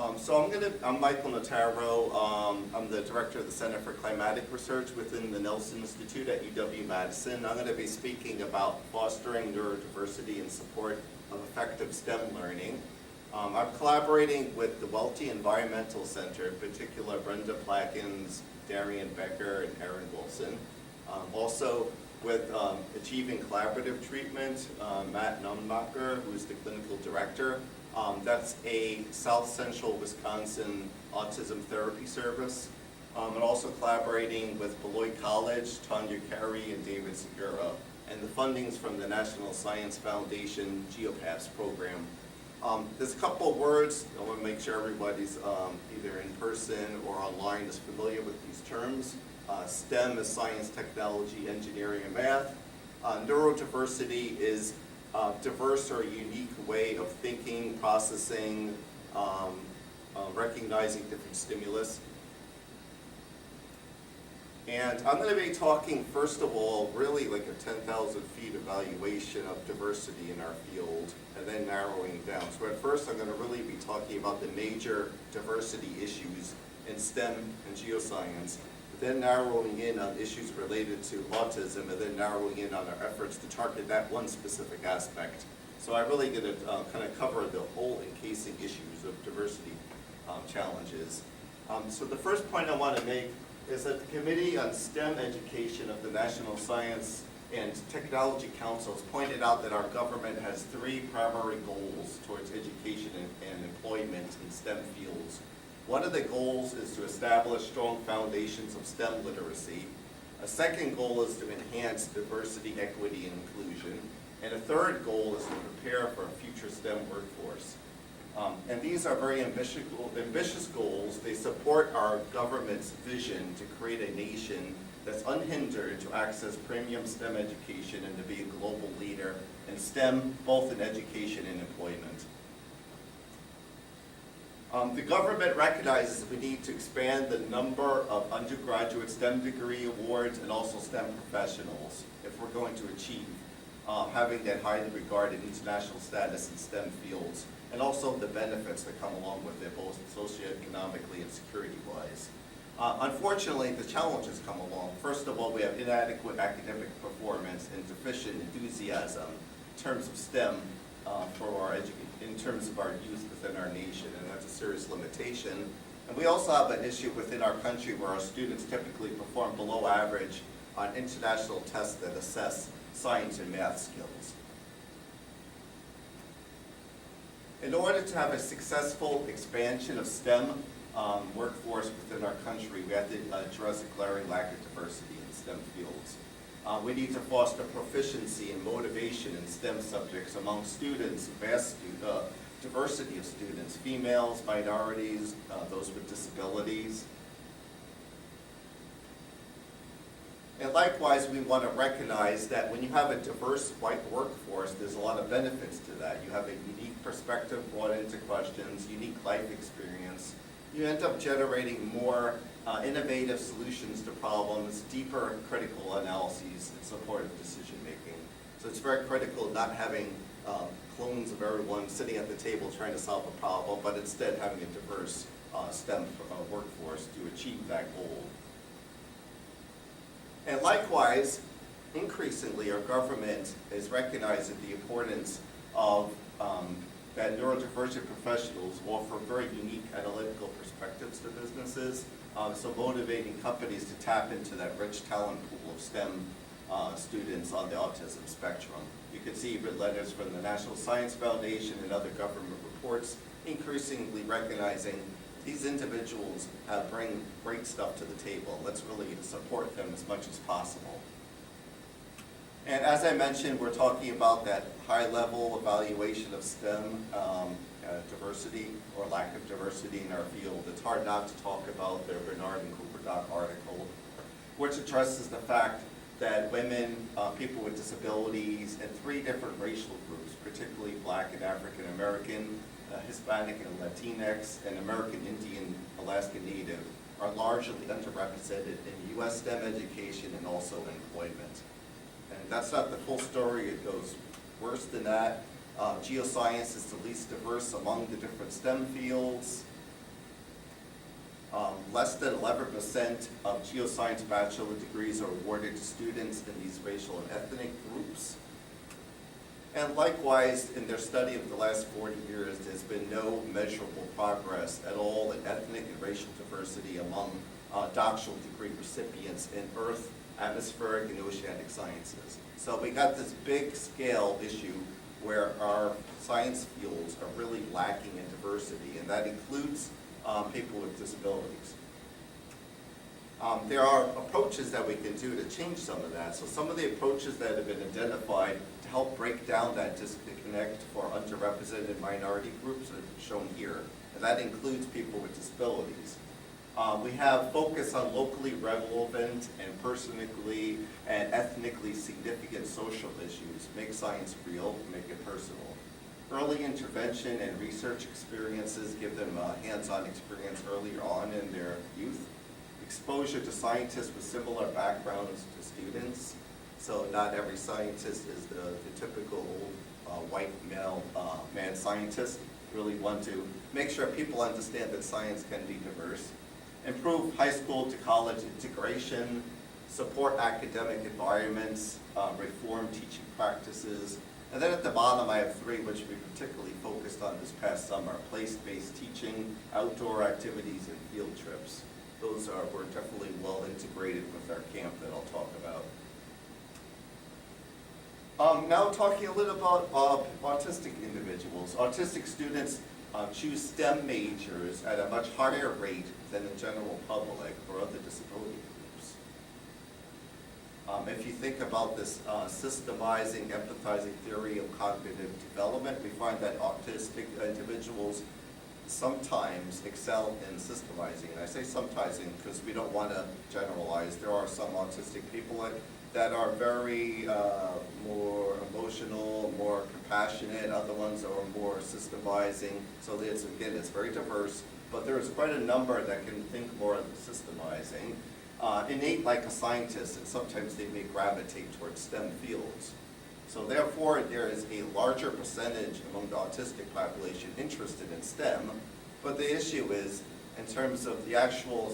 I'm Michael Notaro. I'm the director of the Center for Climatic Research within the Nelson Institute at UW-Madison. I'm going to be speaking about fostering neurodiversity in support of effective STEM learning. I'm collaborating with the Welty Environmental Center, in particular Brenda Plackins, Darian Becker, and Erin Wilson. Also with Achieving Collaborative Treatment, Matt Nummacher, who's the clinical director. That's a South Central Wisconsin autism therapy service. And also collaborating with Beloit College, Tanya Carey and David Segura. And the funding's from the National Science Foundation GeoPaths program. There's a couple of words. I want to make sure everybody's either in person or online is familiar with these terms. STEM is science, technology, engineering, and math. Neurodiversity is diverse or unique way of thinking, processing, recognizing different stimulus. And I'm going to be talking, first of all, really like a 10,000 feet evaluation of diversity in our field, and then narrowing down. So at first, I'm going to really be talking about the major diversity issues in STEM and geoscience, then narrowing in on issues related to autism, and then narrowing in on our efforts to target that one specific aspect. So I'm really going to kind of cover the whole encasing issues of diversity challenges. So the first point I want to make is that the Committee on STEM Education of the National Science and Technology Council has pointed out that our government has three primary goals towards education and employment in STEM fields. One of the goals is to establish strong foundations of STEM literacy. A second goal is to enhance diversity, equity, and inclusion. And a third goal is to prepare for a future STEM workforce. And these are very ambitious goals. They support our government's vision to create a nation that's unhindered to access premium STEM education and to be a global leader in STEM, both in education and employment. The government recognizes we need to expand the number of undergraduate STEM degree awards and also STEM professionals if we're going to achieve having that highly regarded international status in STEM fields, and also the benefits that come along with it, both socioeconomically and security-wise. Unfortunately, the challenges come along. First of all, we have inadequate academic performance and deficient enthusiasm in terms of STEM in terms of our youth within our nation, and that's a serious limitation. And we also have an issue within our country where our students typically perform below average on international tests that assess science and math skills. In order to have a successful expansion of STEM workforce within our country, we have to address a glaring lack of diversity in STEM fields. We need to foster proficiency and motivation in STEM subjects among students, vast diversity of students, females, minorities, those with disabilities. And likewise, we want to recognize that when you have a diverse white workforce, there's a lot of benefits to that. You have a unique perspective brought into questions, unique life experience. You end up generating more innovative solutions to problems, deeper critical analyses in support of decision making. So it's very critical not having clones of everyone sitting at the table trying to solve a problem, but instead having a diverse STEM workforce to achieve that goal. And likewise, increasingly, our government is recognizing the importance of that neurodiversity professionals offer very unique analytical perspectives to businesses, so motivating companies to tap into that rich talent pool of STEM students on the autism spectrum. You can see even letters from the National Science Foundation and other government reports increasingly recognizing these individuals bring great stuff to the table. Let's really support them as much as possible. And as I mentioned, we're talking about that high-level evaluation of STEM diversity or lack of diversity in our field. It's hard not to talk about the Bernard and Cooper Dock article, which addresses the fact that women, people with disabilities, and three different racial groups, particularly Black and African American, Hispanic and Latinx, and American Indian, Alaska Native, are largely underrepresented in U.S. STEM education and also employment. And that's not the full story. It goes worse than that. Geoscience is the least diverse among the different STEM fields. Less than 11% of geoscience bachelor degrees are awarded to students in these racial and ethnic groups. And likewise, in their study of the last 40 years, there's been no measurable progress at all in ethnic and racial diversity among doctoral degree recipients in earth, atmospheric, and oceanic sciences. So we got this big scale issue where our science fields are really lacking in diversity, and that includes people with disabilities. There are approaches that we can do to change some of that. So some of the approaches that have been identified to help break down that disconnect for underrepresented minority groups are shown here, and that includes people with disabilities. We have focus on locally relevant and personally and ethnically significant social issues. Make science real, make it personal. Early intervention and research experiences give them hands-on experience earlier on in their youth. Exposure to scientists with similar backgrounds to students. So not every scientist is the typical white male man scientist. Really want to make sure people understand that science can be diverse. Improve high school to college integration, support academic environments, reform teaching practices. And then at the bottom I have three which we particularly focused on this past summer: place-based teaching, outdoor activities, and field trips. Those were definitely well integrated with our camp that I'll talk about. Now talking a little about autistic individuals. Autistic students choose STEM majors at a much higher rate than the general public or other disability groups. If you think about this systemizing, empathizing theory of cognitive development, we find that autistic individuals sometimes excel in systemizing. And I say sometimes because we don't want to generalize. There are some autistic people that are very more emotional, more compassionate. Other ones are more systemizing. So there's, again, it's very diverse, but there's quite a number that can think more of the systemizing. Innate like a scientist, and sometimes they may gravitate towards STEM fields. So therefore, there is a larger percentage among the autistic population interested in STEM, but the issue is, in terms of the actual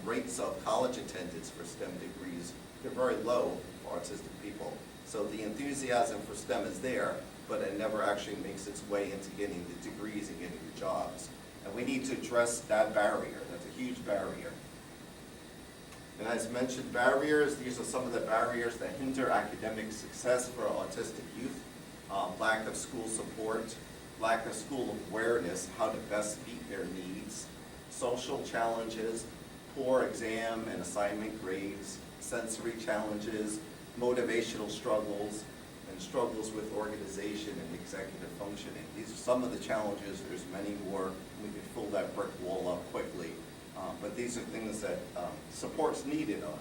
rates of college attendance for STEM degrees, they're very low for autistic people. So the enthusiasm for STEM is there, but it never actually makes its way into getting the degrees and getting the jobs. And we need to address that barrier. That's a huge barrier. And as mentioned, barriers, these are some of the barriers that hinder academic success for autistic youth. Lack of school support, lack of school awareness, how to best meet their needs, social challenges, poor exam and assignment grades, sensory challenges, motivational struggles, and struggles with organization and executive functioning. These are some of the challenges. There's many more. We could fill that brick wall up quickly. But these are things that support's needed on.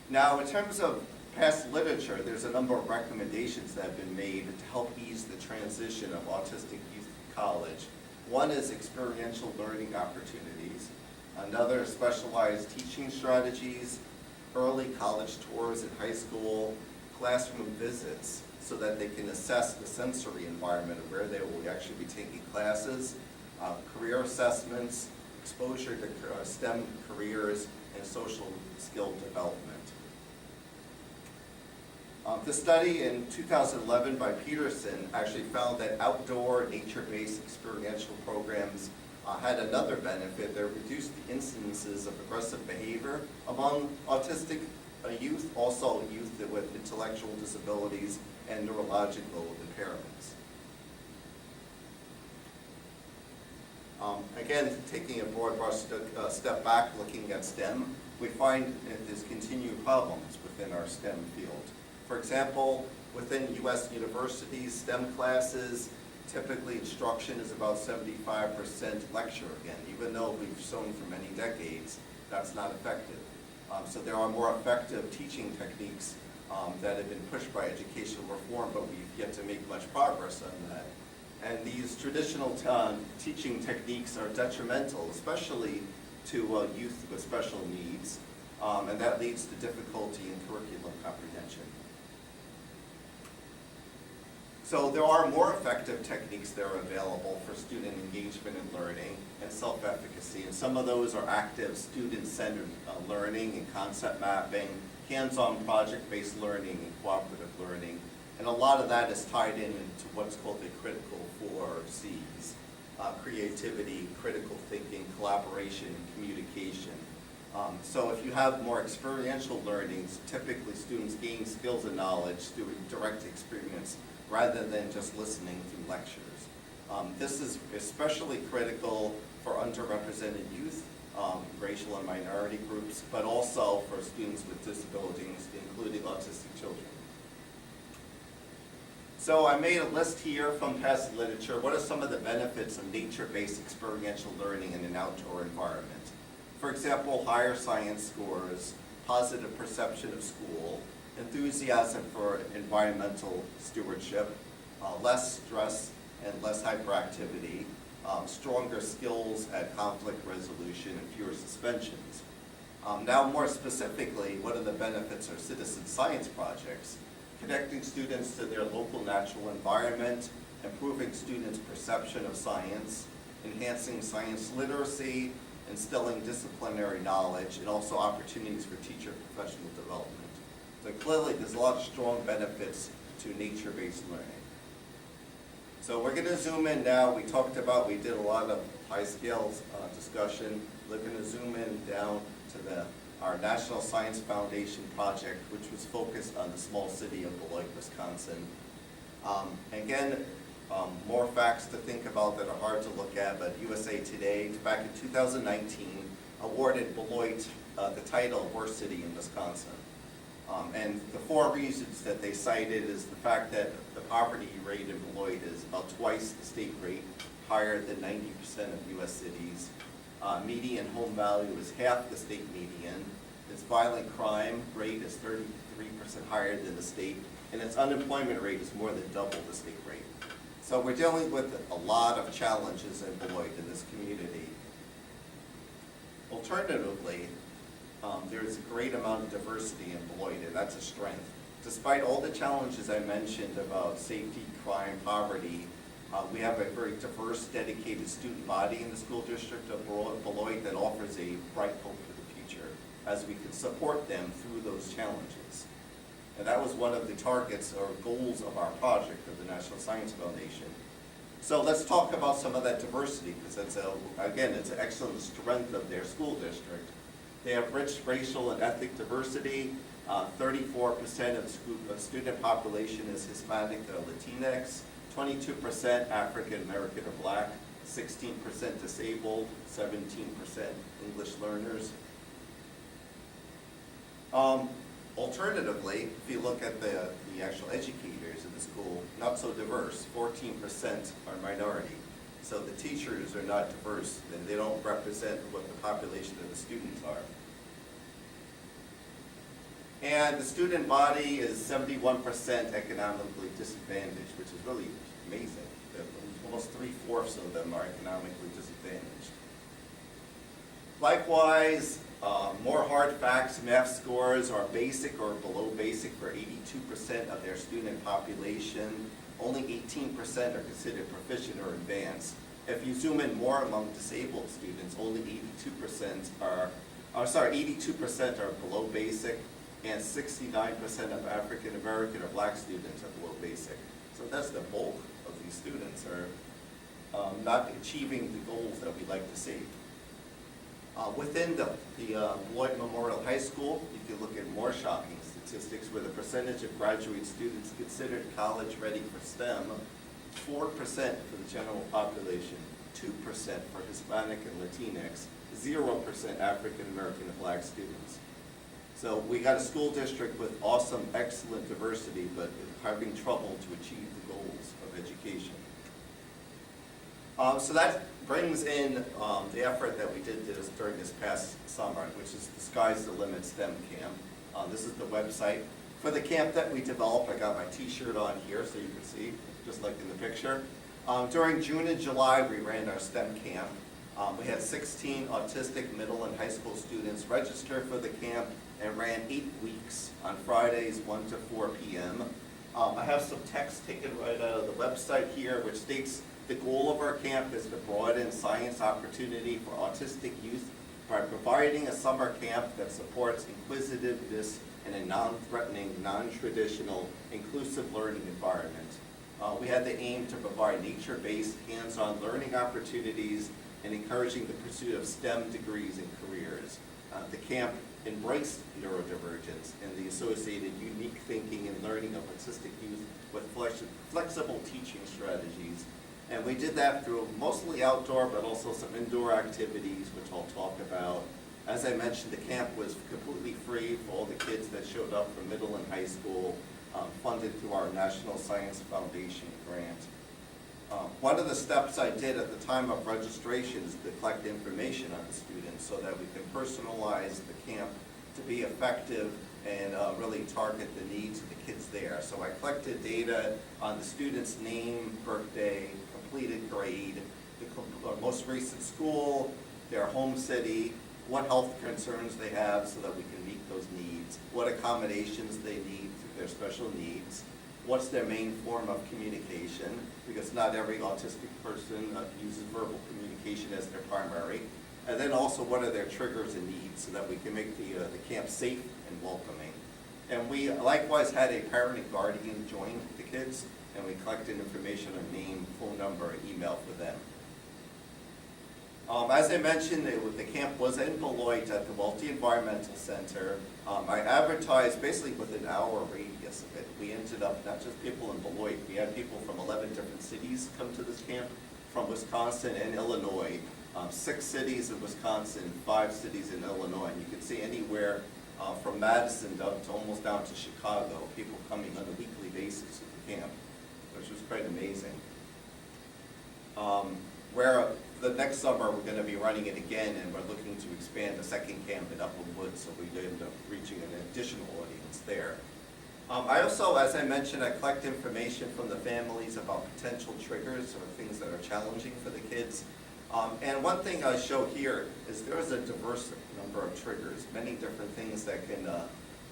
Now, in terms of past literature, there's a number of recommendations that have been made to help ease the transition of autistic youth to college. One is experiential learning opportunities. Another is specialized teaching strategies, early college tours in high school, classroom visits, so that they can assess the sensory environment of where they will actually be taking classes, career assessments, exposure to STEM careers, and social skill development. The study in 2011 by Peterson actually found that outdoor nature-based experiential programs had another benefit. They reduced the incidences of aggressive behavior among autistic youth, also youth with intellectual disabilities and neurological impairments. Again, taking a broad brush step back, looking at STEM, we find that there's continued problems within our STEM field. For example, within U.S. universities, STEM classes, typically instruction is about 75% lecture again, even though we've shown for many decades that's not effective. So there are more effective teaching techniques that have been pushed by educational reform, but we've yet to make much progress on that. And these traditional teaching techniques are detrimental, especially to youth with special needs, and that leads to difficulty in curriculum comprehension. So there are more effective techniques that are available for student engagement and learning and self-efficacy, and some of those are active student-centered learning and concept mapping, hands-on project-based learning and cooperative learning, and a lot of that is tied into what's called the critical 4 C's, creativity, critical thinking, collaboration, and communication. So if you have more experiential learnings, typically students gain skills and knowledge through direct experience rather than just listening through lectures. This is especially critical for underrepresented youth, racial and minority groups, but also for students with disabilities, including autistic children. So I made a list here from past literature. What are some of the benefits of nature-based experiential learning in an outdoor environment? For example, higher science scores, positive perception of school, enthusiasm for environmental stewardship, less stress and less hyperactivity, stronger skills at conflict resolution, and fewer suspensions. Now more specifically, what are the benefits of citizen science projects? Connecting students to their local natural environment, improving students' perception of science, enhancing science literacy, instilling disciplinary knowledge, and also opportunities for teacher professional development. So clearly there's a lot of strong benefits to nature-based learning. So we're going to zoom in now. We did a lot of high-scale discussion. We're going to zoom in down to our National Science Foundation project, which was focused on the small city of Beloit, Wisconsin. More facts to think about that are hard to look at, but USA Today, back in 2019, awarded Beloit the title of Worst City in Wisconsin. And the 4 reasons that they cited is the fact that the poverty rate in Beloit is about twice the state rate, higher than 90% of U.S. cities. Median home value is half the state median. Its violent crime rate is 33% higher than the state, and its unemployment rate is more than double the state rate. So we're dealing with a lot of challenges in Beloit in this community. Alternatively, there's a great amount of diversity in Beloit, and that's a strength. Despite all the challenges I mentioned about safety, crime, poverty, we have a very diverse, dedicated student body in the school district of Beloit that offers a bright hope for the future as we can support them through those challenges. And that was one of the targets or goals of our project of the National Science Foundation. So let's talk about some of that diversity, because it's an excellent strength of their school district. They have rich racial and ethnic diversity. 34% of the student population is Hispanic or Latinx, 22% African American or Black, 16% disabled, 17% English learners. Alternatively, if you look at the actual educators in the school, not so diverse. 14% are minority. So the teachers are not diverse, and they don't represent what the population of the students are. And the student body is 71% economically disadvantaged, which is really amazing. Almost 3/4 of them are economically disadvantaged. Likewise, more hard facts, math scores are basic or below basic for 82% of their student population. Only 18% are considered proficient or advanced. If you zoom in more among disabled students, only 82% are below basic, and 69% of African American or Black students are below basic. So that's the bulk of these students are not achieving the goals that we like to see. Within the Beloit Memorial High School, you can look at more shocking statistics where the percentage of graduate students considered college ready for STEM, 4% for the general population, 2% for Hispanic and Latinx, 0% African American and Black students. So we got a school district with awesome, excellent diversity, but having trouble to achieve the goals of education. So that brings in the effort that we did during this past summer, which is the Sky's the Limit STEM Camp. This is the website. For the camp that we developed, I got my t-shirt on here so you can see, just like in the picture. During June and July, we ran our STEM camp. We had 16 autistic middle and high school students register for the camp and ran 8 weeks on Fridays, 1 to 4 p.m. I have some text taken right out of the website here, which states the goal of our camp is to broaden science opportunity for autistic youth by providing a summer camp that supports inquisitiveness in a non-threatening, non-traditional, inclusive learning environment. We had the aim to provide nature-based, hands-on learning opportunities and encouraging the pursuit of STEM degrees and careers. The camp embraced neurodivergence and the associated unique thinking and learning of autistic youth with flexible teaching strategies. And we did that through mostly outdoor, but also some indoor activities, which I'll talk about. As I mentioned, the camp was completely free for all the kids that showed up from middle and high school, funded through our National Science Foundation grant. One of the steps I did at the time of registration is to collect information on the students so that we can personalize the camp to be effective and really target the needs of the kids there. So I collected data on the student's name, birthday, completed grade, the most recent school, their home city, what health concerns they have so that we can meet those needs, what accommodations they need through their special needs, what's their main form of communication, because not every autistic person uses verbal communication as their primary, and then also what are their triggers and needs so that we can make the camp safe and welcoming. And we likewise had a parent and guardian join the kids, and we collected information on name, phone number, and email for them. As I mentioned, the camp was in Beloit at the Welty Environmental Center. I advertised basically within an hour radius of it. We ended up, not just people in Beloit, we had people from 11 different cities come to this camp, from Wisconsin and Illinois. 6 cities in Wisconsin, 5 cities in Illinois. And you can see anywhere from Madison down to almost down to Chicago, people coming on a weekly basis to the camp, which was quite amazing. Where the next summer we're going to be running it again, and we're looking to expand the second camp in Upland Woods, so we end up reaching an additional audience there. I also, as I mentioned, I collect information from the families about potential triggers or things that are challenging for the kids. And one thing I show here is there is a diverse number of triggers, many different things that can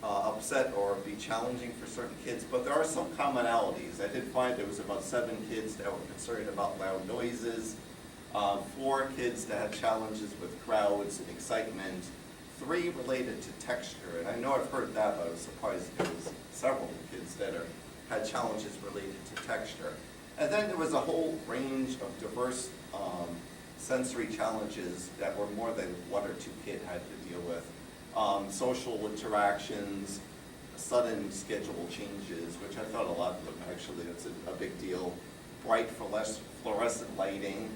upset or be challenging for certain kids, but there are some commonalities. I did find there was about 7 kids that were concerned about loud noises, 4 kids that had challenges with crowds and excitement, 3 related to texture, and I know I've heard that, but I was surprised there was several kids that had challenges related to texture. And then there was a whole range of diverse sensory challenges that were more than 1 or 2 kids had to deal with. Social interactions, sudden schedule changes, which I thought a lot of them actually, that's a big deal, bright fluorescent lighting.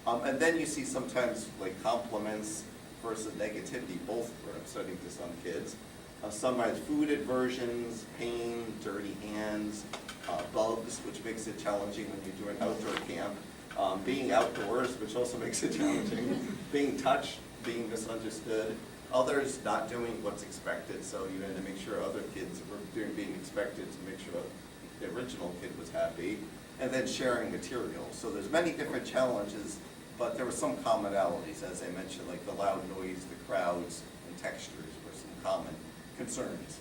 And then you see sometimes like compliments versus negativity, both were upsetting to some kids. Sometimes food aversions, pain, dirty hands, bugs, which makes it challenging when you do an outdoor camp. Being outdoors, which also makes it challenging. Being touched, being misunderstood. Others not doing what's expected, so you had to make sure other kids were being expected to make sure the original kid was happy. And then sharing materials. So there's many different challenges, but there were some commonalities, as I mentioned, like the loud noise, the crowds, and textures were some common concerns.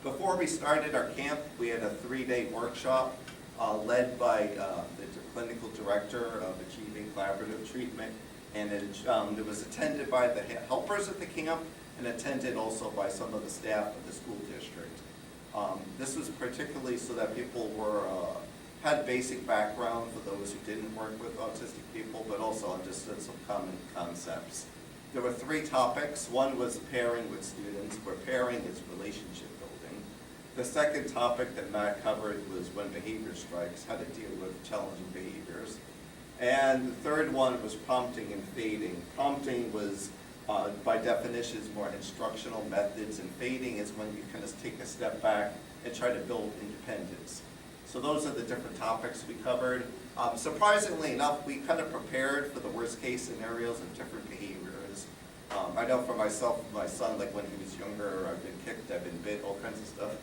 Before we started our camp, we had a 3-day workshop led by the clinical director of Achieving Collaborative Treatment, and it was attended by the helpers at the camp and attended also by some of the staff of the school district. This was particularly so that people had basic background for those who didn't work with autistic people, but also understood some common concepts. There were 3 topics. One was pairing with students, where pairing is relationship building. The second topic that Matt covered was when behavior strikes, how to deal with challenging behaviors. And the third one was prompting and fading. Prompting was, by definition, is more instructional methods, and fading is when you kind of take a step back and try to build independence. So those are the different topics we covered. Surprisingly enough, we kind of prepared for the worst case scenarios of different behaviors. I know for myself, my son, like when he was younger, I've been kicked, I've been bit, all kinds of stuff.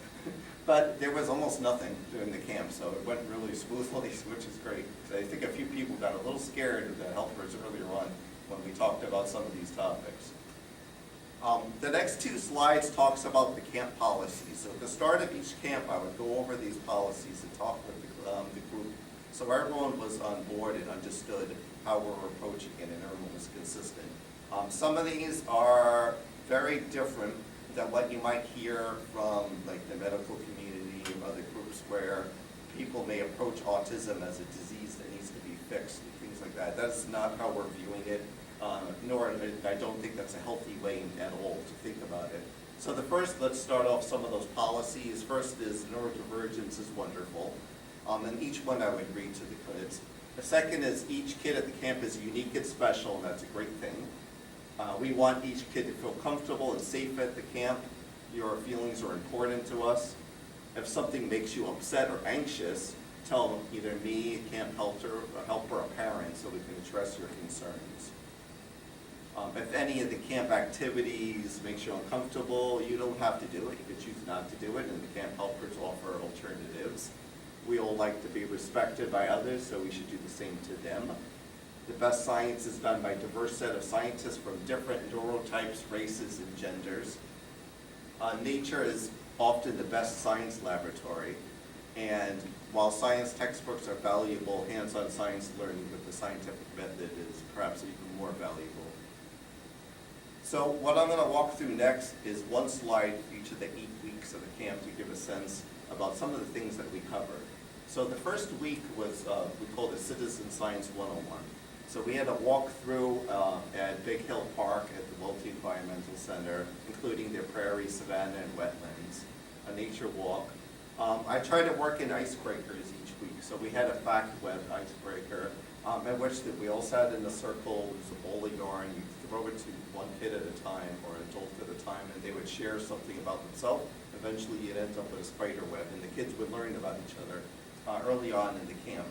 But there was almost nothing during the camp, so it went really smoothly, which is great. I think a few people got a little scared of the helpers earlier on when we talked about some of these topics. The next two slides talks about the camp policies. So at the start of each camp, I would go over these policies and talk with the group, so everyone was on board and understood how we're approaching it and everyone was consistent. Some of these are very different than what you might hear from like the medical community or other groups where people may approach autism as a disease that needs to be fixed and things like that. That's not how we're viewing it, nor I don't think that's a healthy way at all to think about it. So the first, let's start off some of those policies. First is neurodivergence is wonderful, and each one I would read to the kids. The second is each kid at the camp is unique and special, and that's a great thing. We want each kid to feel comfortable and safe at the camp. Your feelings are important to us. If something makes you upset or anxious, tell either me, a camp helper, or a parent so we can address your concerns. If any of the camp activities makes you uncomfortable, you don't have to do it. You can choose not to do it, and the camp helpers offer alternatives. We all like to be respected by others, so we should do the same to them. The best science is done by a diverse set of scientists from different neurotypes, races, and genders. Nature is often the best science laboratory, and while science textbooks are valuable, hands-on science learning with the scientific method is perhaps even more valuable. So what I'm going to walk through next is one slide for each of the 8 weeks of the camp to give a sense about some of the things that we covered. So the first week was, we called it Citizen Science 101. So we had a walk through at Big Hill Park at the Welty Environmental Center, including their prairies, savannah, and wetlands, a nature walk. I tried to work in icebreakers each week. So we had a fact web icebreaker, in which we all sat in a circle, it was a ball of yarn, you throw it to one kid at a time or an adult at a time, and they would share something about themselves. Eventually you'd end up with a spider web, and the kids would learn about each other early on in the camp.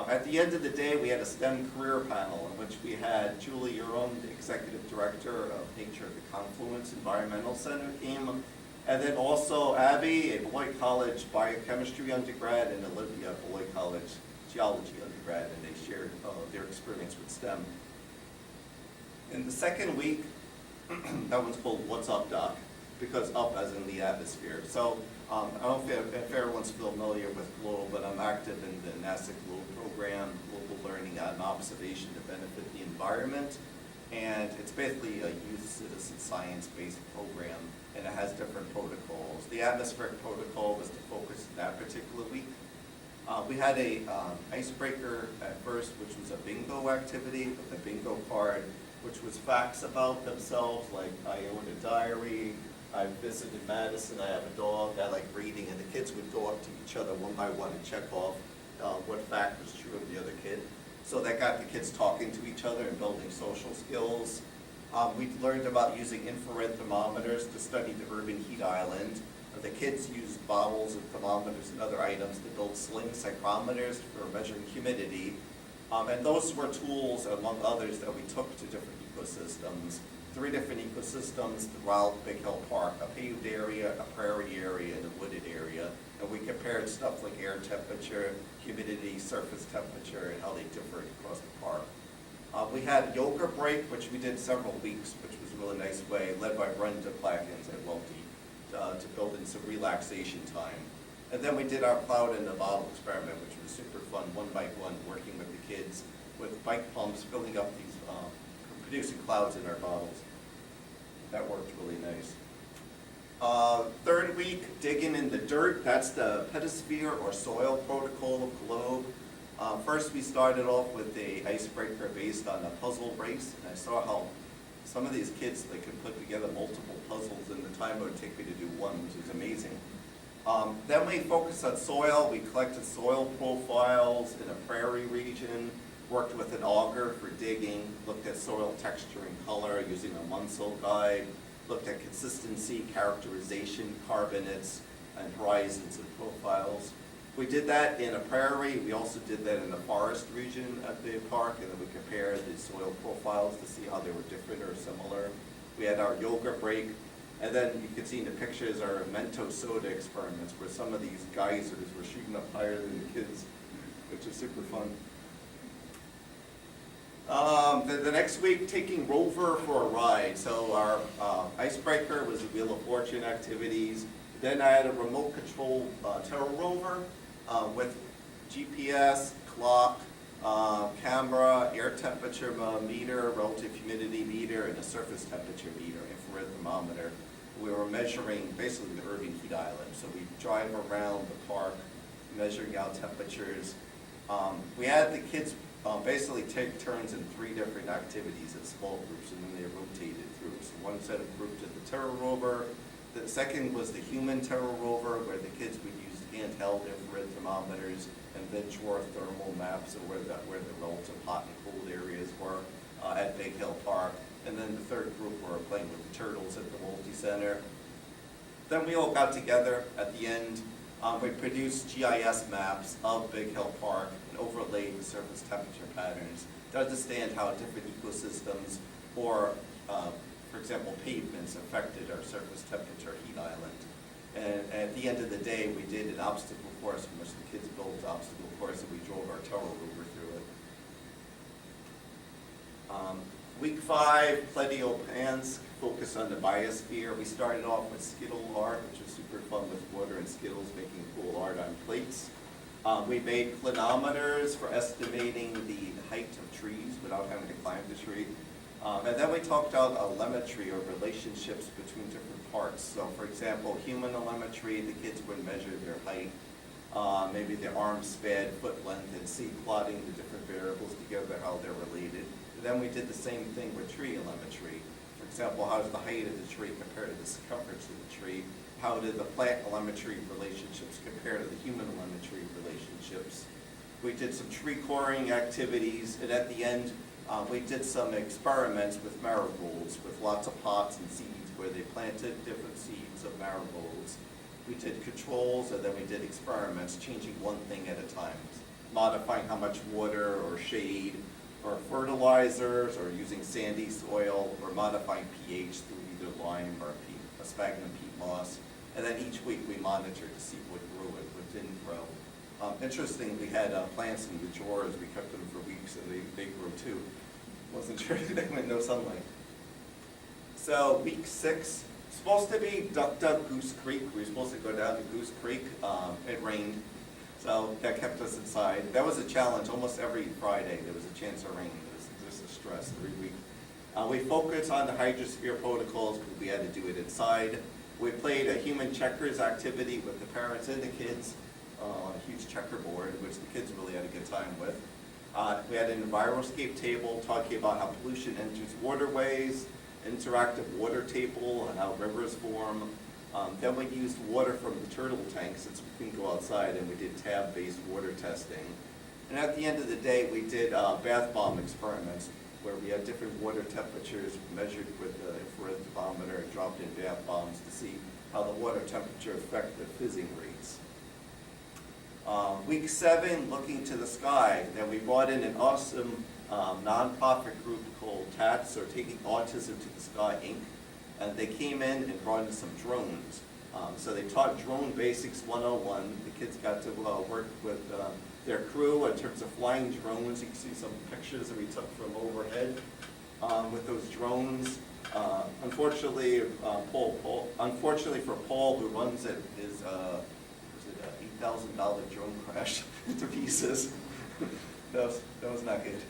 At the end of the day, we had a STEM career panel in which we had Julie Urum, the Executive Director of Nature at the Confluence Environmental Center, came, and then also Abby, a Beloit College biochemistry undergrad, and Olivia, Beloit College geology undergrad, and they shared their experience with STEM. In the second week, that one's called What's Up, Doc? Because up as in the atmosphere. So I don't know if everyone's familiar with GLOBE, but I'm active in the NASA GLOBE program, Global Learning and Observation to Benefit the Environment. And it's basically a youth citizen science-based program, and it has different protocols. The atmospheric protocol was to focus that particular week. We had a icebreaker at first, which was a bingo activity with a bingo card, which was facts about themselves, like I own a diary, I visited Madison, I have a dog, I like reading, and the kids would go up to each other one by one and check off what fact was true of the other kid. So that got the kids talking to each other and building social skills. We learned about using infrared thermometers to study the urban heat island. The kids used bottles and thermometers and other items to build sling psychrometers for measuring humidity. And those were tools, among others, that we took to different ecosystems. 3 different ecosystems throughout Big Hill Park, a paved area, a prairie area, and a wooded area. And we compared stuff like air temperature, humidity, surface temperature, and how they differed across the park. We had yoga break, which we did several weeks, which was a really nice way, led by Brenda Plackins at Welty, to build in some relaxation time. And then we did our cloud in the bottle experiment, which was super fun, one by one, working with the kids with bike pumps, filling up these, producing clouds in our bottles. That worked really nice. Third week, digging in the dirt. That's the pedosphere or soil protocol of GLOBE. First, we started off with a icebreaker based on a puzzle race, and I saw how some of these kids, they could put together multiple puzzles in the time it would take me to do one, which is amazing. Then we focused on soil. We collected soil profiles in a prairie region, worked with an auger for digging, looked at soil texture and color using a Munsell guide, looked at consistency, characterization, carbonates, and horizons and profiles. We did that in a prairie. We also did that in the forest region at the park, and then we compared the soil profiles to see how they were different or similar. We had our yoga break, and then you can see in the pictures our Mentos soda experiments, where some of these geysers were shooting up higher than the kids, which is super fun. the next week, taking Rover for a ride. So our icebreaker was the Wheel of Fortune activities. Then I had a remote control Notaro Rover with GPS, clock, camera, air temperature meter, relative humidity meter, and a surface temperature meter, infrared thermometer. We were measuring basically the urban heat island. So we drive around the park, measuring out temperatures. We had the kids basically take turns in 3 different activities in small groups, and then they rotated through. So one set of group did the Notaro Rover. The second was the human Notaro Rover, where the kids would use handheld infrared thermometers and then draw thermal maps of where the relative hot and cold areas were at Big Hill Park. And then the third group were playing with the turtles at the Welty Center. Then we all got together at the end. We produced GIS maps of Big Hill Park and overlaid the surface temperature patterns to understand how different ecosystems or, for example, pavements affected our surface temperature heat island. And at the end of the day, we did an obstacle course in which the kids built an obstacle course and we drove our Notaro Rover through it. Week 5, Plethio Pans, focus on the biosphere. We started off with Skittle art, which was super fun with water and Skittles, making cool art on plates. We made clinometers for estimating the height of trees without having to climb the tree. And then we talked about telemetry or relationships between different parts. So for example, human telemetry, the kids would measure their height, maybe their arm span, foot length, and see plotting the different variables together, how they're related. And then we did the same thing with tree telemetry. For example, how does the height of the tree compare to the circumference of the tree? How did the plant telemetry relationships compare to the human telemetry relationships? We did some tree coring activities, and at the end, we did some experiments with marigolds, with lots of pots and seeds where they planted different seeds of marigolds. We did controls, and then we did experiments, changing one thing at a time, modifying how much water or shade or fertilizers, or using sandy soil, or modifying pH through either lime or a sphagnum peat moss. And then each week we monitored to see what grew and what didn't grow. Interesting, we had plants in the drawers. We kept them for weeks, and they grew too. Wasn't sure they went no sunlight. So week 6, supposed to be Duck Duck Goose Creek. We were supposed to go down to Goose Creek. It rained, so that kept us inside. That was a challenge. Almost every Friday there was a chance of rain. It was just a stress every week. We focused on the hydrosphere protocols because we had to do it inside. We played a human checkers activity with the parents and the kids on a huge checkerboard, which the kids really had a good time with. We had an enviroscape table talking about how pollution enters waterways, interactive water table on how rivers form. Then we used water from the turtle tanks since we couldn't go outside, and we did tab-based water testing. And at the end of the day, we did bath bomb experiments where we had different water temperatures measured with the infrared thermometer and dropped in bath bombs to see how the water temperature affected the fizzing rates. Week 7, looking to the sky. Then we brought in an awesome nonprofit group called TATTS, or Taking Autism to the Sky, Inc. And they came in and brought in some drones. So they taught Drone Basics 101. The kids got to work with their crew in terms of flying drones. You can see some pictures that we took from overhead with those drones. Unfortunately for Paul, who runs it, his $8,000 drone crashed into pieces. that was not good.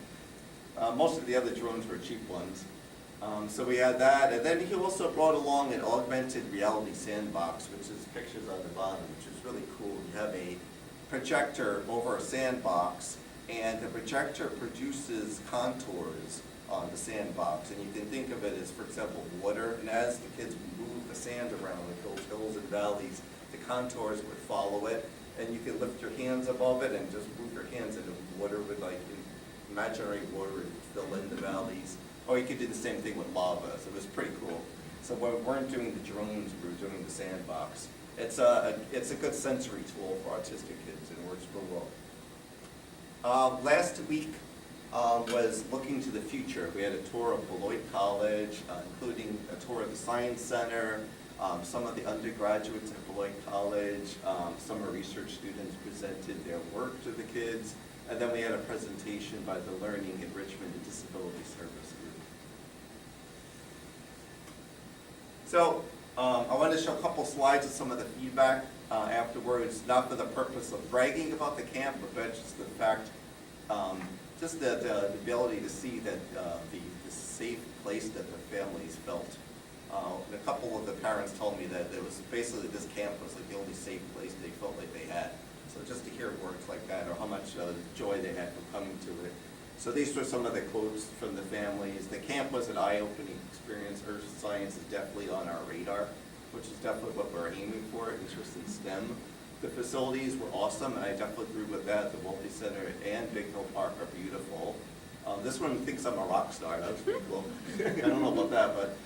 Most of the other drones were cheap ones. So we had that, and then he also brought along an augmented reality sandbox, which is pictures on the bottom, which is really cool. You have a projector over a sandbox, and the projector produces contours on the sandbox, and you can think of it as, for example, water, and as the kids move the sand around and build hills and valleys, the contours would follow it, and you can lift your hands above it and just move your hands into water with like imaginary water and fill in the valleys. Or you could do the same thing with lava, so it was pretty cool. So when we weren't doing the drones, we were doing the sandbox. It's a good sensory tool for autistic kids, and it works real well. Last week was looking to the future. We had a tour of Beloit College, including a tour of the Science Center, some of the undergraduates at Beloit College, summer research students presented their work to the kids, and then we had a presentation by the Learning, Enrichment, and Disability Services. So I wanted to show a couple slides of some of the feedback afterwards, not for the purpose of bragging about the camp, but just the fact, just the ability to see that the safe place that the families felt. A couple of the parents told me that it was basically this camp was like the only safe place they felt like they had. So just to hear words like that, or how much joy they had from coming to it. So these were some of the quotes from the families. The camp was an eye-opening experience. Earth science is definitely on our radar, which is definitely what we're aiming for, interest in STEM. The facilities were awesome, and I definitely agree with that. The Welty Center and Big Hill Park are beautiful. This one thinks I'm a rock star. That was pretty cool. I don't know about that, but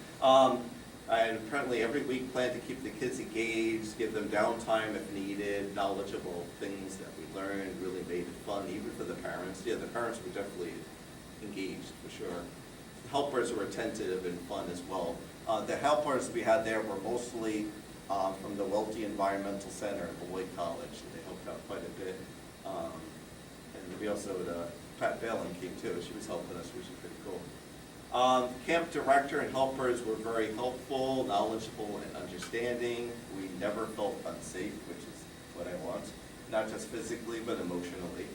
I apparently every week plan to keep the kids engaged, give them downtime if needed, knowledgeable things that we learned, really made it fun, even for the parents. Yeah, the parents were definitely engaged, for sure. The helpers were attentive and fun as well. The helpers we had there were mostly from the Welty Environmental Center at Beloit College. They helped out quite a bit. And we also, Pat Balin came too. She was helping us, which was pretty cool. Camp director and helpers were very helpful, knowledgeable, and understanding. We never felt unsafe, which is what I want, not just physically, but emotionally.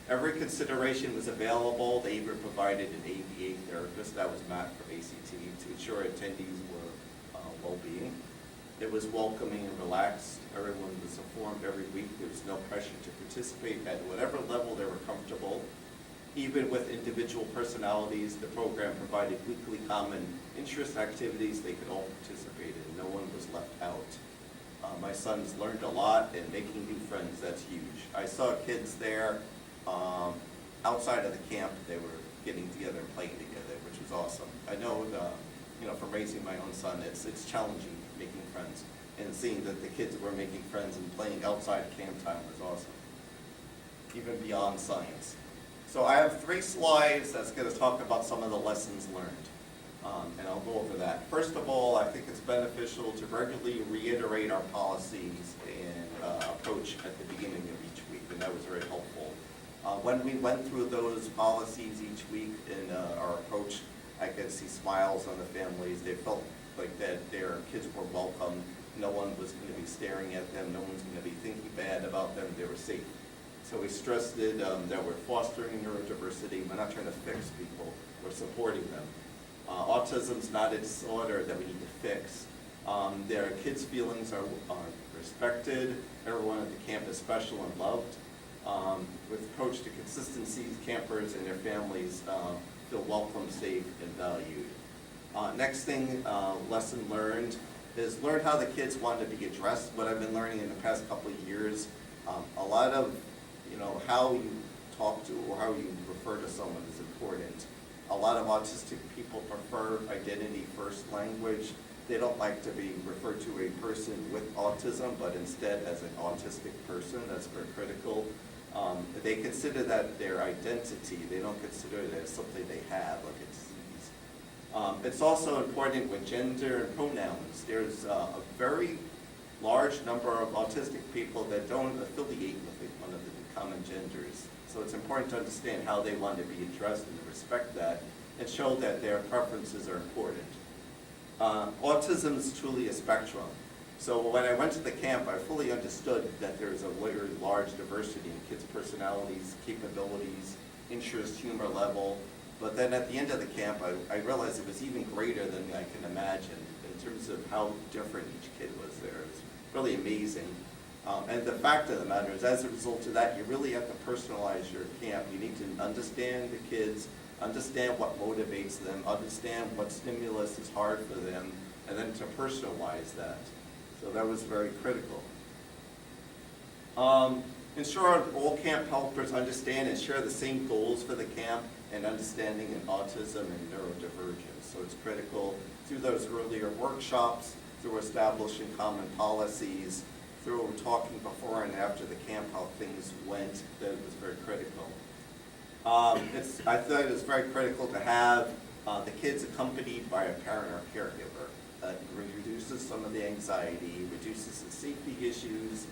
Every consideration was available. They even provided an ABA therapist, that was Matt from ACT, to ensure attendees were well-being. It was welcoming and relaxed. Everyone was informed every week. There was no pressure to participate at whatever level they were comfortable. Even with individual personalities, the program provided weekly common interest activities they could all participate in. No one was left out. My sons learned a lot, and making new friends, that's huge. I saw kids there outside of the camp. They were getting together and playing together, which was awesome. I know, from raising my own son, it's challenging making friends. And seeing that the kids were making friends and playing outside of camp time was awesome, even beyond science. So I have 3 slides that's going to talk about some of the lessons learned, and I'll go over that. First of all, I think it's beneficial to regularly reiterate our policies and approach at the beginning of each week, and that was very helpful. When we went through those policies each week in our approach, I could see smiles on the families. They felt like that their kids were welcome. No one was going to be staring at them. No one's going to be thinking bad about them. They were safe. So we stressed that we're fostering neurodiversity. We're not trying to fix people. We're supporting them. Autism's not a disorder that we need to fix. Their kids' feelings are respected. Everyone at the camp is special and loved. With approach to consistency, campers and their families feel welcome, safe, and valued. Next thing, lesson learned, is learn how the kids want to be addressed. What I've been learning in the past couple of years, a lot of how you talk to or how you refer to someone is important. A lot of autistic people prefer identity first language. They don't like to be referred to a person with autism, but instead as an autistic person. That's very critical. They consider that their identity. They don't consider it as something they have, like a disease. It's also important with gender and pronouns. There's a very large number of autistic people that don't affiliate with one of the common genders. So it's important to understand how they want to be addressed and to respect that and show that their preferences are important. Autism is truly a spectrum. So when I went to the camp, I fully understood that there's a very large diversity in kids' personalities, capabilities, interest, humor level. But then at the end of the camp, I realized it was even greater than I can imagine in terms of how different each kid was there. It was really amazing. And the fact of the matter is, as a result of that, you really have to personalize your camp. You need to understand the kids, understand what motivates them, understand what stimulus is hard for them, and then to personalize that. So that was very critical. Ensure all camp helpers understand and share the same goals for the camp and understanding in autism and neurodivergence. So it's critical through those earlier workshops, through establishing common policies, through talking before and after the camp how things went. That was very critical. I thought it was very critical to have the kids accompanied by a parent or caregiver. It reduces some of the anxiety, reduces the safety issues.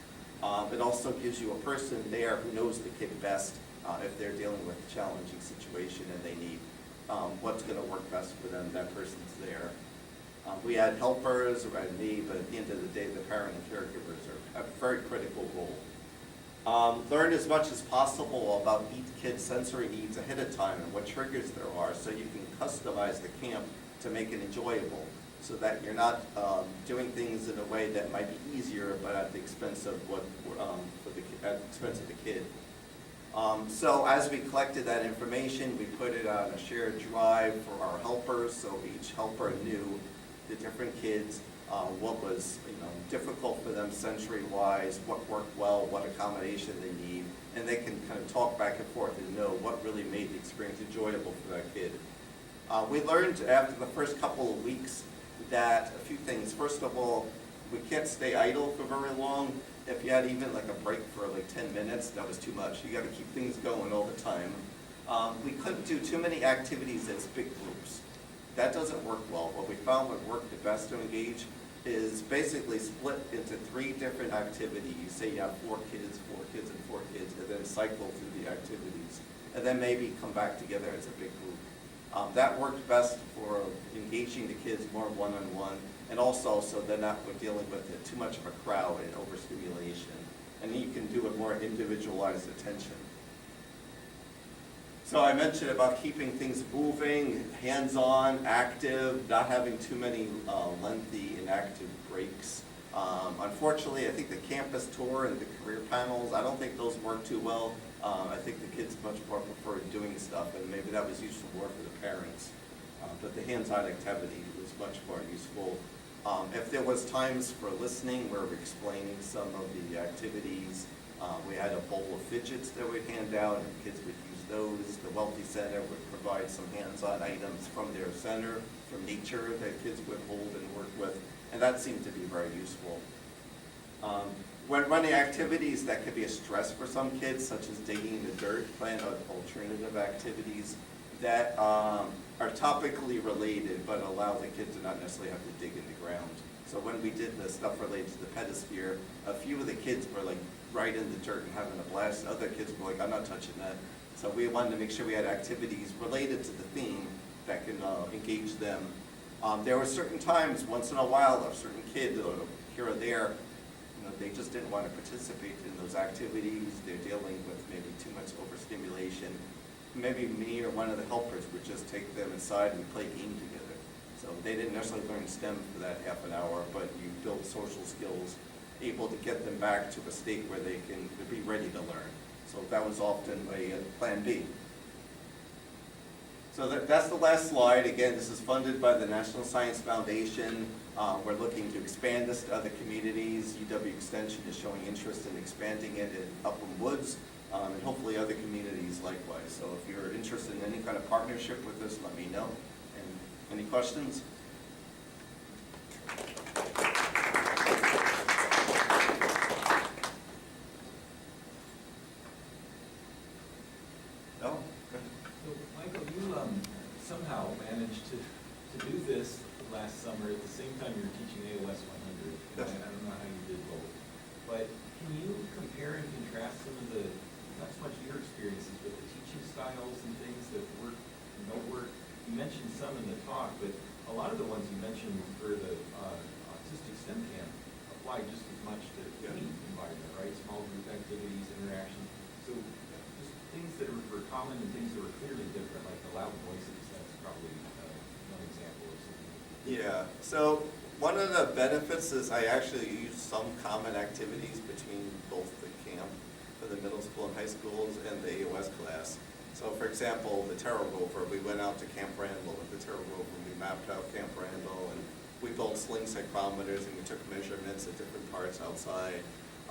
It also gives you a person there who knows the kid best if they're dealing with a challenging situation and they need what's going to work best for them. That person's there. We had helpers, we had me, but at the end of the day, the parent and caregivers are a very critical role. Learn as much as possible about each kid's sensory needs ahead of time and what triggers there are, so you can customize the camp to make it enjoyable, so that you're not doing things in a way that might be easier, but at the expense of at the expense of the kid. So as we collected that information, we put it on a shared drive for our helpers, so each helper knew the different kids, what was difficult for them sensory-wise, what worked well, what accommodation they need, and they can kind of talk back and forth and know what really made the experience enjoyable for that kid. We learned after the first couple of weeks that a few things. First of all, we can't stay idle for very long. If you had even like a break for like 10 minutes, that was too much. You got to keep things going all the time. We couldn't do too many activities as big groups. That doesn't work well. What we found would work the best to engage is basically split into 3 different activities. Say you have 4 kids, and 4 kids, and then cycle through the activities. And then maybe come back together as a big group. That worked best for engaging the kids more one-on-one, and also so they're not dealing with too much of a crowd and overstimulation. And then you can do a more individualized attention. So I mentioned about keeping things moving, hands-on, active, not having too many lengthy inactive breaks. Unfortunately, I think the campus tour and the career panels, I don't think those work too well. I think the kids much more prefer doing stuff, and maybe that was useful more for the parents. But the hands-on activity was much more useful. If there was times for listening where we're explaining some of the activities, we had a bowl of fidgets that we'd hand out, and kids would use those. The Welty Center would provide some hands-on items from their center, from nature, that kids would hold and work with, and that seemed to be very useful. When running activities that could be a stress for some kids, such as digging in the dirt, plan alternative activities that are topically related but allow the kids to not necessarily have to dig in the ground. So when we did the stuff related to the pedosphere, a few of the kids were like right in the dirt and having a blast. Other kids were like, I'm not touching that. So we wanted to make sure we had activities related to the theme that can engage them. There were certain times, once in a while, a certain kid here or there, they just didn't want to participate in those activities. They're dealing with maybe too much overstimulation. Maybe me or one of the helpers would just take them inside and play a game together. So they didn't necessarily learn STEM for that half an hour, but you build social skills, able to get them back to a state where they can be ready to learn. So that was often a plan B. So that's the last slide. Again, this is funded by the National Science Foundation. We're looking to expand this to other communities. UW Extension is showing interest in expanding it in Upland Woods, and hopefully other communities likewise. So if you're interested in any kind of partnership with us, let me know. And any questions? No? So, Michael, you somehow managed to do this last summer at the same time you were teaching AOS 100. Yes. I don't know how you did both. But can you compare and contrast some of the, not so much your experiences, but the teaching styles and things that work and don't work? You mentioned some in the talk, but a lot of the ones you mentioned for the Autistic STEM camp apply just as much to any environment, right? Small group activities, interactions. So just things that were common and things that were clearly different, like the loud voices. That's probably one example of something. Yeah, so one of the benefits is I actually use some common activities between both the camp for the middle school and high schools and the AOS class. So for example, the Notaro Rover, we went out to Camp Randall with the Notaro Rover, we mapped out Camp Randall, and we built sling psychrometers, and we took measurements at different parts outside.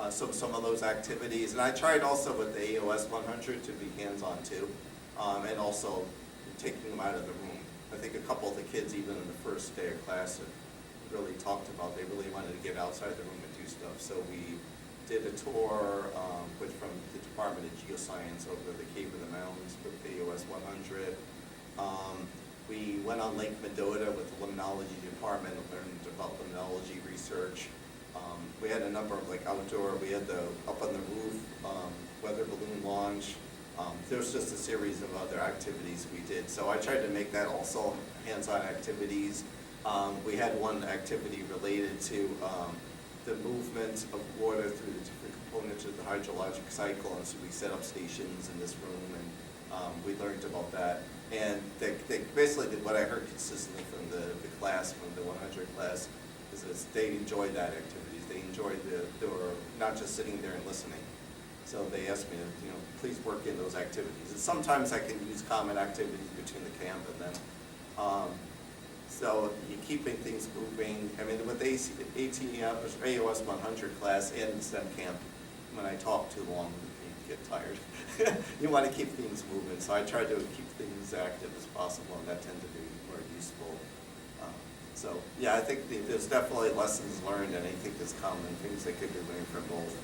So some of those activities, and I tried also with the AOS 100 to be hands-on too, and also taking them out of the room. I think a couple of the kids, even in the first day of class, really talked about they really wanted to get outside the room and do stuff. So we did a tour from the Department of Geoscience over the Cave of the Mountains with the AOS 100. We went on Lake Mendota with the Limnology Department and learned about limnology research. We had a number of outdoor, we had the up on the roof weather balloon launch. There was just a series of other activities we did. So I tried to make that also hands-on activities. We had one activity related to the movement of water through the different components of the hydrologic cycle, and so we set up stations in this room, and we learned about that. And they basically did what I heard consistently from the class, from the 100 class, is they enjoyed that activities. They enjoyed they were not just sitting there and listening. So they asked me to, please work in those activities. And sometimes I can use common activities between the camp and them. So you're keeping things moving. I mean, with AOS 100 class and STEM camp, when I talk too long, you get tired. You want to keep things moving. So I try to keep things active as possible, and that tends to be more useful. So yeah, I think there's definitely lessons learned, and I think there's common things that could be learned from both.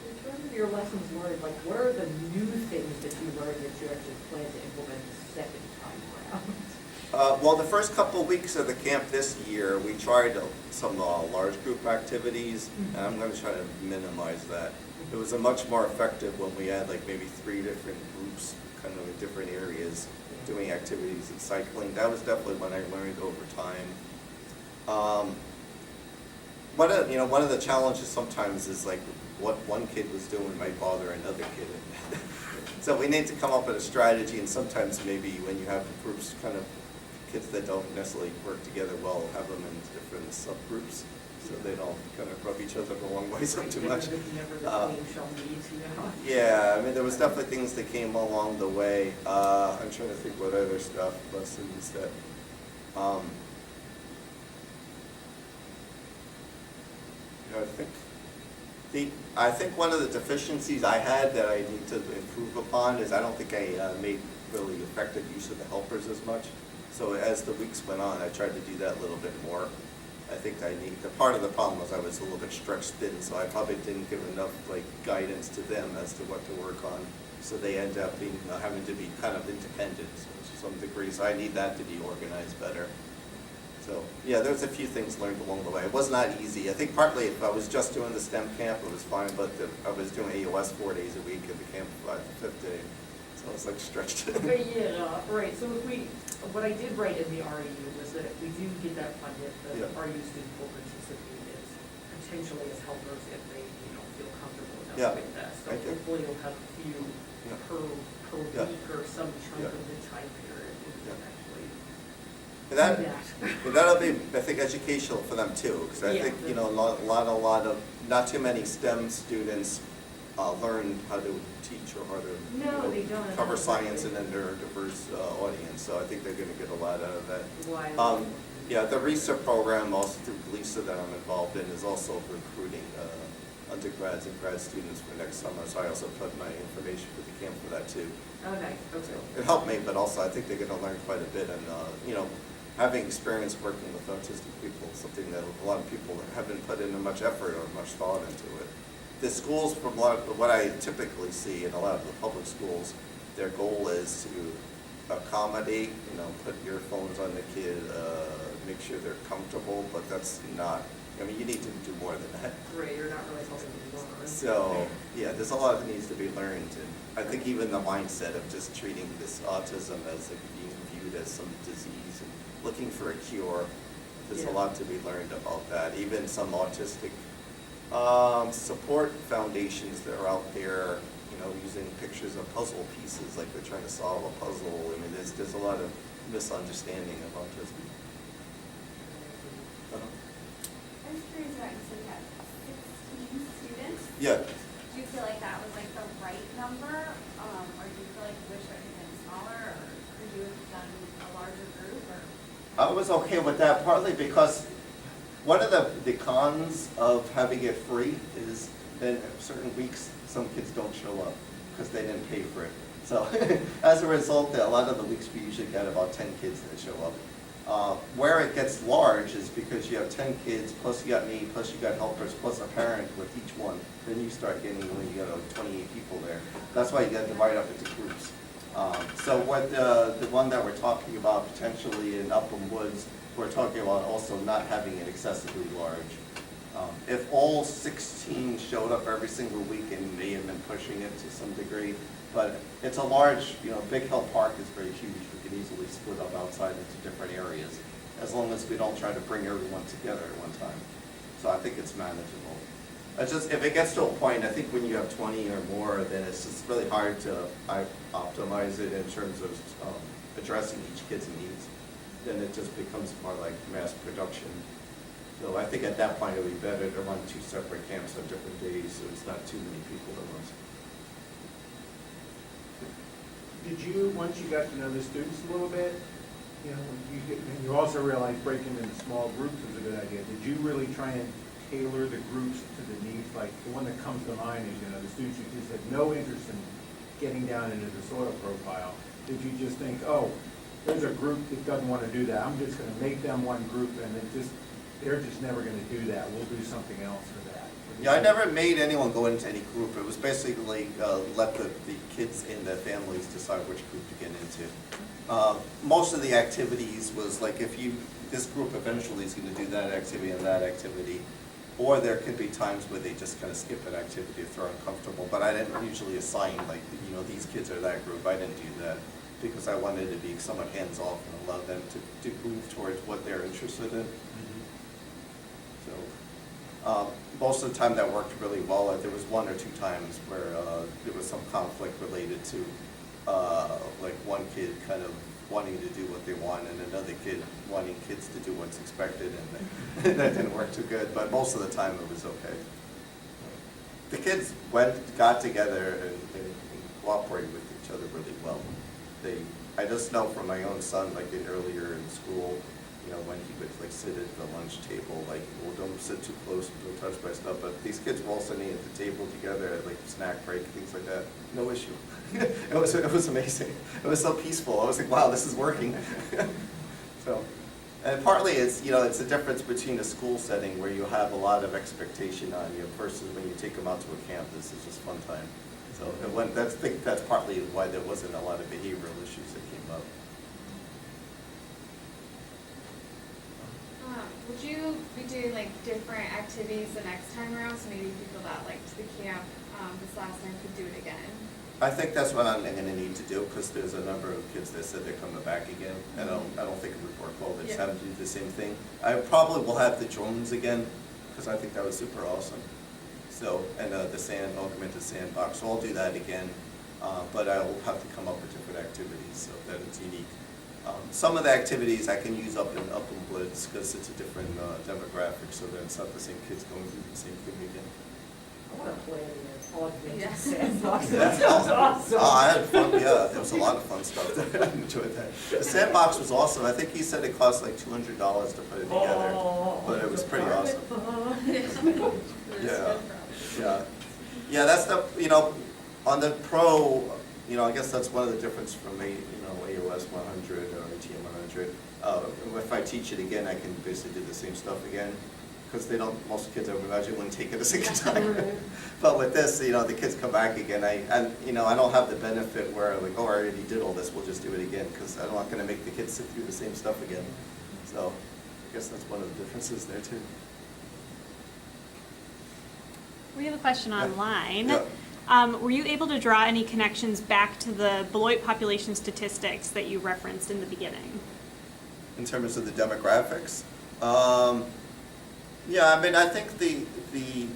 In terms of your lessons learned, like what are the new things that you learned that you actually plan to implement the second time around? Well, the first couple of weeks of the camp this year, we tried some large group activities, and I'm going to try to minimize that. It was a much more effective when we had like maybe 3 different groups, kind of in different areas, doing activities and cycling. That was definitely when I learned over time. One of the challenges sometimes is like what one kid was doing might bother another kid. So we need to come up with a strategy, and sometimes maybe when you have groups, kind of kids that don't necessarily work together well, have them in different subgroups so they don't kind of rub each other the wrong way so too much. Yeah, I mean, there was definitely things that came along the way. I'm trying to think what other stuff, lessons that, I think one of the deficiencies I had that I need to improve upon is I don't think I made really effective use of the helpers as much. So as the weeks went on, I tried to do that a little bit more. I think the part of the problem was I was a little bit stretched thin, so I probably didn't give enough guidance to them as to what to work on. So they end up being having to be kind of independent to some degree. So I need that to be organized better. So yeah, there's a few things learned along the way. It was not easy. I think partly if I was just doing the STEM camp, it was fine, but I was doing AOS 4 days a week at the camp the 5th day. So I was stretched. Yeah, right. So what I did write in the REU was that if we do get that funded, the REU student will participate as potentially as helpers if they feel comfortable enough with that. So hopefully you'll have a few per week or some chunk of the time period. That'll be, I think, educational for them too, because I think a lot of not too many STEM students learn how to teach or how to cover science in a neurodiverse audience. So I think they're going to get a lot out of that. Yeah, the research program also through Lisa that I'm involved in is also recruiting undergrads and grad students for next summer. So I also put my information for the camp for that too. Okay. So it helped me, but also I think they're going to learn quite a bit, and having experience working with autistic people is something that a lot of people haven't put in much effort or much thought into it. The schools, from what I typically see in a lot of the public schools, their goal is to accommodate, put earphones on the kid, make sure they're comfortable, but that's not, you need to do more than that. Right, you're not really helping them learn. So, yeah, there's a lot that needs to be learned, and I think even the mindset of just treating this autism as being viewed as some disease and looking for a cure, there's a lot to be learned about that. Even some autistic support foundations that are out there, using pictures of puzzle pieces, like they're trying to solve a puzzle. I mean, there's a lot of misunderstanding of autism. I was curious about, you said you had 16 students? Yeah. Do you feel like that was the right number? Or do you feel like you wish it had been smaller? Or could you have done a larger group? I was okay with that, partly because one of the cons of having it free is in certain weeks, some kids don't show up because they didn't pay for it. So as a result, a lot of the weeks we usually get about 10 kids that show up. Where it gets large is because you have 10 kids, plus you got me, plus you got helpers, plus a parent with each one. Then you start getting, when you got 28 people there. That's why you got to divide up into groups. So what the one that we're talking about potentially in Upland Woods, we're talking about also not having it excessively large. If all 16 showed up every single week and may have been pushing it to some degree, But it's a large, Big Hill Park is very huge. We can easily split up outside into different areas, as long as we don't try to bring everyone together at one time. So I think it's manageable. It's just, if it gets to a point, I think when you have 20 or more, then it's just really hard to optimize it in terms of addressing each kid's needs. Then it just becomes more like mass production. So I think at that point it would be better to run 2 separate camps on different days, so it's not too many people at once. Did you, once you got to know the students a little bit, and you also realized breaking into small groups was a good idea, did you really try and tailor the groups to the needs? Like, the one that comes to mind is, the students who just had no interest in getting down into the soil profile. Did you just think, oh, there's a group that doesn't want to do that, I'm just going to make them one group, and they're just never going to do that, we'll do something else for that? Yeah, I never made anyone go into any group. It was basically let the kids and their families decide which group to get into. Most of the activities was like, this group eventually is going to do that activity and that activity, or there could be times where they just kind of skip an activity if they're uncomfortable. But I didn't usually assign, like, these kids are that group. I didn't do that because I wanted to be somewhat hands-off and allow them to move towards what they're interested in. So most of the time that worked really well. There was 1 or 2 times where there was some conflict related to like one kid kind of wanting to do what they want and another kid wanting kids to do what's expected, and that didn't work too good, but most of the time it was okay. The kids got together and cooperated with each other really well. I just know from my own son, like earlier in school, when he would like sit at the lunch table, like, well, don't sit too close and don't touch my stuff. But these kids were all sitting at the table together at like snack break, things like that. No issue. It was amazing. It was so peaceful. I was like, wow, this is working. So, and partly it's it's the difference between a school setting where you have a lot of expectation on you versus when you take them out to a campus. It's just fun time. So I think that's partly why there wasn't a lot of behavioral issues that came up. Would you be doing like different activities the next time around, so maybe people that liked the camp this last time could do it again? I think that's what I'm going to need to do, because there's a number of kids that said they're coming back again. And I don't think it would work well. They just have to do the same thing. I probably will have the drones again, because I think that was super awesome. So, and the augmented sandbox. So I'll do that again, but I will have to come up with different activities so that it's unique. Some of the activities I can use up in Blitz because it's a different demographic, so that it's not the same kids going through the same thing again. I want to play the augmented Yes. sandbox. That sounds awesome. Oh, I had fun, yeah, there was a lot of fun stuff there. I enjoyed that. The sandbox was awesome. I think he said it cost like $200 to put it together, but it was pretty awesome. Yeah, that's the, on the pro, I guess that's one of the differences from AOS 100 or ATM 100. If I teach it again, I can basically do the same stuff again, because most kids, I would imagine, wouldn't take it a second time. But with this, the kids come back again. I don't have the benefit where like, oh, I already did all this, we'll just do it again, because I'm not going to make the kids sit through the same stuff again. So I guess that's one of the differences there too. We have a question online. Yeah. Were you able to draw any connections back to the Beloit population statistics that you referenced in the beginning? In terms of the demographics? Yeah, I think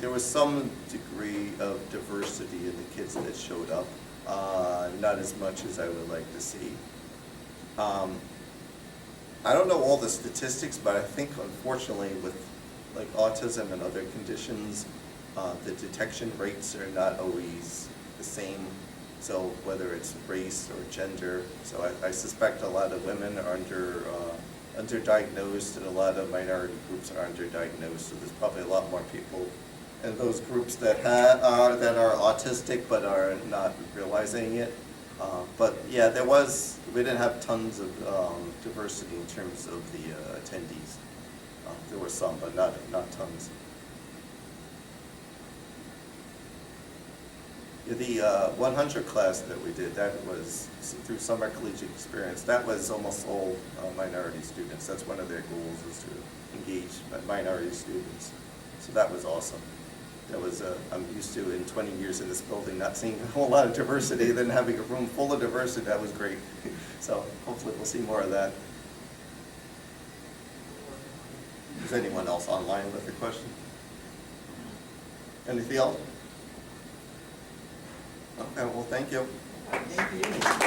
there was some degree of diversity in the kids that showed up, not as much as I would like to see. I don't know all the statistics, but I think unfortunately with like autism and other conditions, the detection rates are not always the same. So whether it's race or gender, so I suspect a lot of women are underdiagnosed, and a lot of minority groups are underdiagnosed. So there's probably a lot more people in those groups that are autistic but are not realizing it. But yeah, we didn't have tons of diversity in terms of the attendees. There were some, but not tons. The 100 class that we did, that was through summer collegiate experience. That was almost all minority students. That's one of their goals, is to engage minority students. So that was awesome. That was, I'm used to in 20 years in this building, not seeing a whole lot of diversity, then having a room full of diversity, that was great. So hopefully we'll see more of that. Is anyone else online with a question? Anything else? Okay, well, thank you. Thank you.